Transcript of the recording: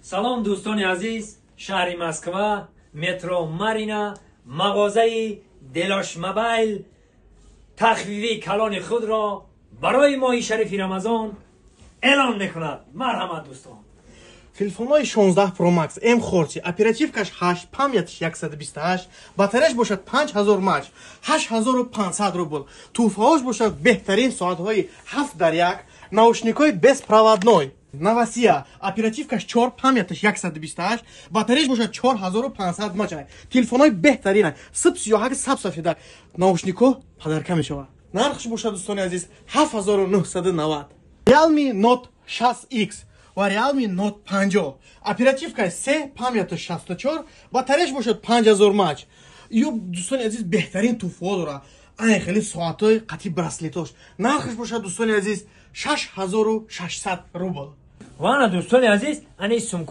سلام دوستان عزیز، شهر مسکو، مترو مارینا، مغازه دلاش موبایل تخفیفی کلان خود را برای ماه شریف رمضان اعلان میکند. مرحمت دوستان. تلفن‌های 16 Pro Max ام خورچی оперативкаш 8 памятиш 128 батареяш бошад 5000 мАч 8500 рубл туҳфаош бошад беҳтарин соатҳои 7 дар 1 наушникҳои беспроводной Novasiya оперативкаш 4 памятиш 128 батареяш бошад 4500 мАч телефонҳои беҳтарин 37 сабсафеда наушникҳо падарка мешавад. нархш бошад дӯстони азиз 7990 Realme Note 6X و Realme Note 50 оперативка 3 памятиш 64 батареяш бошад 5000 мАч. ё дӯстони азиз беҳтарин туҳфаҳо дорад. айн хеле соатҳои қатъи браслетош. нархш бошад дӯстони азиз 6600 рубл. و انا دوستان عزیز، انی سمکو